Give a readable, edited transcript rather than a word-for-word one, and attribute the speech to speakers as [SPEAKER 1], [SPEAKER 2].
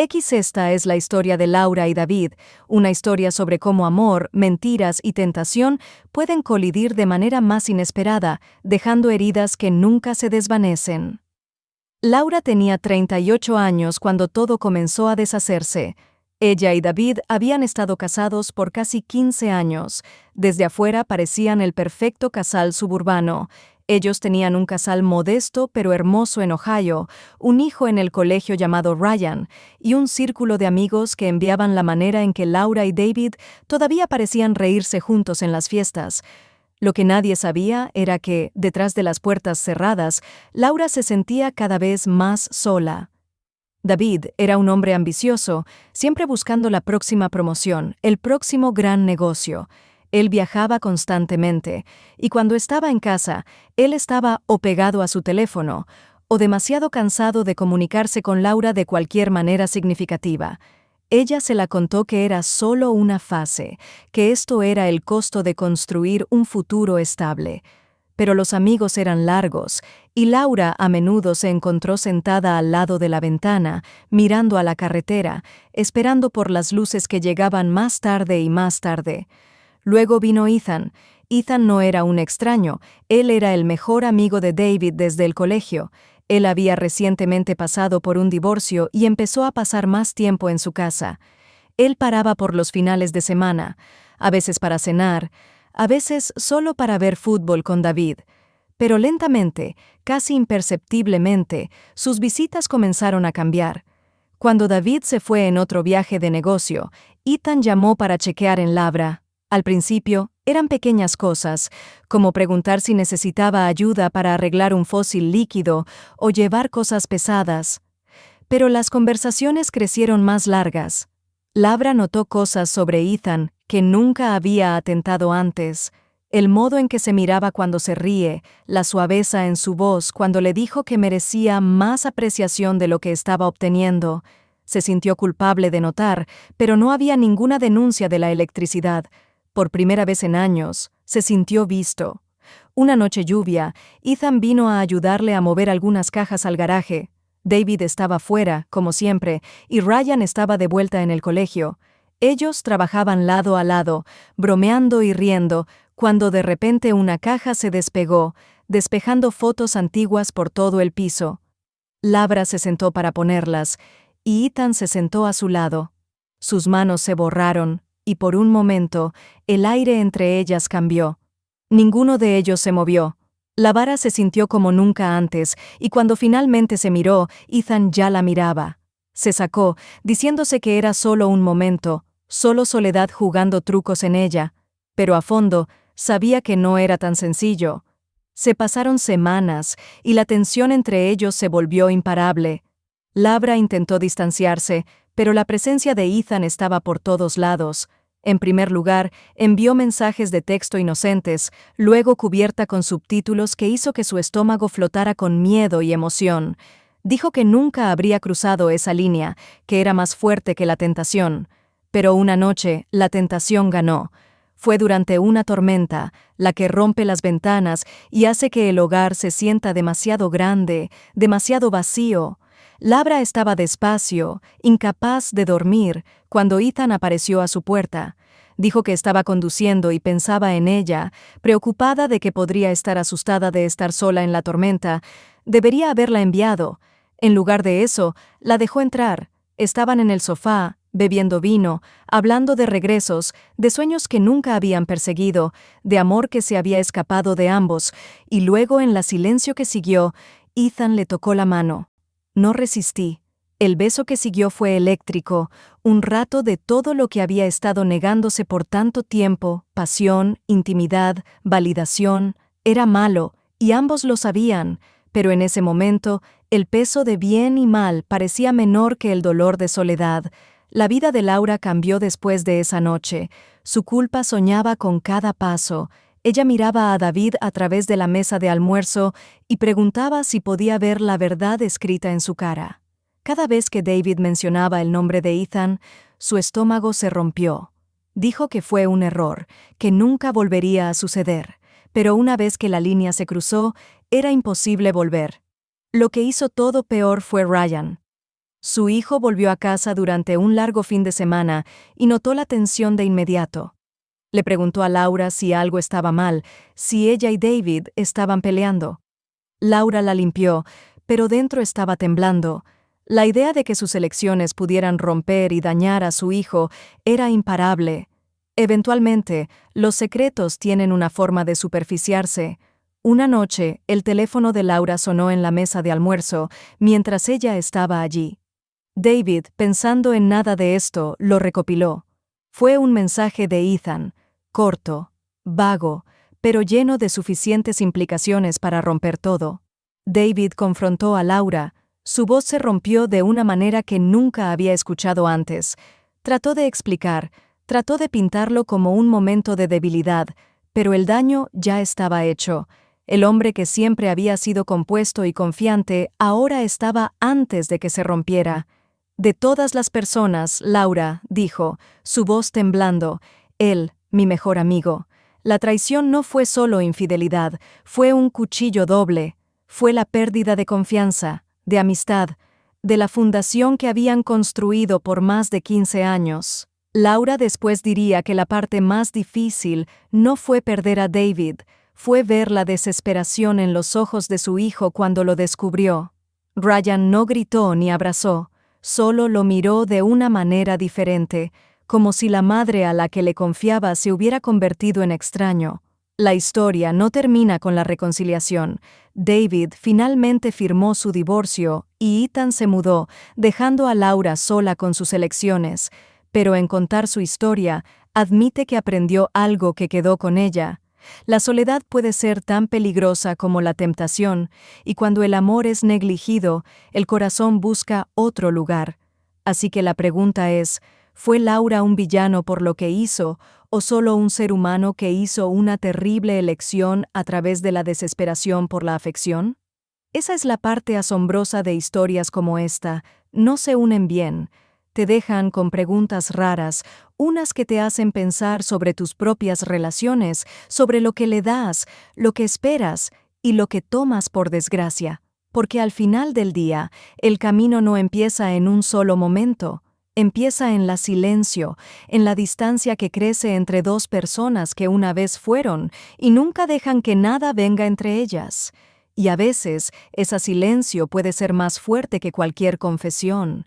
[SPEAKER 1] Esta es la historia de Laura y David, una historia sobre cómo amor, mentiras y tentación pueden colidir de manera más inesperada, dejando heridas que nunca se desvanecen. Laura tenía 38 años cuando todo comenzó a deshacerse. Ella y David habían estado casados por casi 15 años. Desde afuera parecían el perfecto casal suburbano. Ellos tenían un casal modesto pero hermoso en Ohio, un hijo en el colegio llamado Ryan, y un círculo de amigos que enviaban la manera en que Laura y David todavía parecían reírse juntos en las fiestas. Lo que nadie sabía era que, detrás de las puertas cerradas, Laura se sentía cada vez más sola. David era un hombre ambicioso, siempre buscando la próxima promoción, el próximo gran negocio. Él viajaba constantemente, y cuando estaba en casa, él estaba o pegado a su teléfono, o demasiado cansado de comunicarse con Laura de cualquier manera significativa. Ella se la contó que era solo una fase, que esto era el costo de construir un futuro estable. Pero los amigos eran largos, y Laura a menudo se encontró sentada al lado de la ventana, mirando a la carretera, esperando por las luces que llegaban más tarde y más tarde. Luego vino Ethan. Ethan no era un extraño, él era el mejor amigo de David desde el colegio. Él había recientemente pasado por un divorcio y empezó a pasar más tiempo en su casa. Él paraba por los finales de semana, a veces para cenar, a veces solo para ver fútbol con David. Pero lentamente, casi imperceptiblemente, sus visitas comenzaron a cambiar. Cuando David se fue en otro viaje de negocio, Ethan llamó para chequear en Laura. Al principio, eran pequeñas cosas, como preguntar si necesitaba ayuda para arreglar un fósil líquido o llevar cosas pesadas. Pero las conversaciones crecieron más largas. Laura notó cosas sobre Ethan que nunca había atentado antes. El modo en que se miraba cuando se ríe, la suaveza en su voz cuando le dijo que merecía más apreciación de lo que estaba obteniendo. Se sintió culpable de notar, pero no había ninguna denuncia de la electricidad. Por primera vez en años, se sintió visto. Una noche lluvia, Ethan vino a ayudarle a mover algunas cajas al garaje. David estaba fuera, como siempre, y Ryan estaba de vuelta en el colegio. Ellos trabajaban lado a lado, bromeando y riendo, cuando de repente una caja se despegó, despejando fotos antiguas por todo el piso. Laura se sentó para ponerlas, y Ethan se sentó a su lado. Sus manos se borraron, y por un momento, el aire entre ellas cambió. Ninguno de ellos se movió. Laura se sintió como nunca antes, y cuando finalmente se miró, Ethan ya la miraba. Se sacó, diciéndose que era solo un momento, solo soledad jugando trucos en ella, pero a fondo, sabía que no era tan sencillo. Se pasaron semanas, y la tensión entre ellos se volvió imparable. Laura intentó distanciarse, pero la presencia de Ethan estaba por todos lados. En primer lugar, envió mensajes de texto inocentes, luego cubierta con subtítulos que hizo que su estómago flotara con miedo y emoción. Dijo que nunca habría cruzado esa línea, que era más fuerte que la tentación. Pero una noche, la tentación ganó. Fue durante una tormenta, la que rompe las ventanas y hace que el hogar se sienta demasiado grande, demasiado vacío. Laura estaba despacio, incapaz de dormir, cuando Ethan apareció a su puerta. Dijo que estaba conduciendo y pensaba en ella, preocupada de que podría estar asustada de estar sola en la tormenta. Debería haberla enviado. En lugar de eso, la dejó entrar. Estaban en el sofá, bebiendo vino, hablando de regresos, de sueños que nunca habían perseguido, de amor que se había escapado de ambos, y luego en la silencio que siguió, Ethan le tocó la mano. No resistí. El beso que siguió fue eléctrico, un rato de todo lo que había estado negándose por tanto tiempo, pasión, intimidad, validación. Era malo, y ambos lo sabían, pero en ese momento, el peso de bien y mal parecía menor que el dolor de soledad. La vida de Laura cambió después de esa noche. Su culpa soñaba con cada paso. Ella miraba a David a través de la mesa de almuerzo y preguntaba si podía ver la verdad escrita en su cara. Cada vez que David mencionaba el nombre de Ethan, su estómago se rompió. Dijo que fue un error, que nunca volvería a suceder, pero una vez que la línea se cruzó, era imposible volver. Lo que hizo todo peor fue Ryan. Su hijo volvió a casa durante un largo fin de semana y notó la tensión de inmediato. Le preguntó a Laura si algo estaba mal, si ella y David estaban peleando. Laura la limpió, pero dentro estaba temblando. La idea de que sus elecciones pudieran romper y dañar a su hijo era imparable. Eventualmente, los secretos tienen una forma de superficiarse. Una noche, el teléfono de Laura sonó en la mesa de almuerzo, mientras ella estaba allí. David, pensando en nada de esto, lo recopiló. Fue un mensaje de Ethan, corto, vago, pero lleno de suficientes implicaciones para romper todo. David confrontó a Laura. Su voz se rompió de una manera que nunca había escuchado antes. Trató de explicar, trató de pintarlo como un momento de debilidad, pero el daño ya estaba hecho. El hombre que siempre había sido compuesto y confiante ahora estaba antes de que se rompiera. De todas las personas, Laura, dijo, su voz temblando, él, mi mejor amigo. La traición no fue solo infidelidad, fue un cuchillo doble. Fue la pérdida de confianza, de amistad, de la fundación que habían construido por más de 15 años. Laura después diría que la parte más difícil no fue perder a David, fue ver la desesperación en los ojos de su hijo cuando lo descubrió. Ryan no gritó ni abrazó, solo lo miró de una manera diferente, como si la madre a la que le confiaba se hubiera convertido en extraño. La historia no termina con la reconciliación. David finalmente firmó su divorcio y Ethan se mudó, dejando a Laura sola con sus elecciones, pero en contar su historia, admite que aprendió algo que quedó con ella. La soledad puede ser tan peligrosa como la tentación, y cuando el amor es negligido, el corazón busca otro lugar. Así que la pregunta es, ¿fue Laura un villano por lo que hizo, o solo un ser humano que hizo una terrible elección a través de la desesperación por la afección? Esa es la parte asombrosa de historias como esta. No se unen bien. Te dejan con preguntas raras, unas que te hacen pensar sobre tus propias relaciones, sobre lo que le das, lo que esperas y lo que tomas por desgracia. Porque al final del día, el camino no empieza en un solo momento. Empieza en la silencio, en la distancia que crece entre dos personas que una vez fueron y nunca dejan que nada venga entre ellas. Y a veces, ese silencio puede ser más fuerte que cualquier confesión.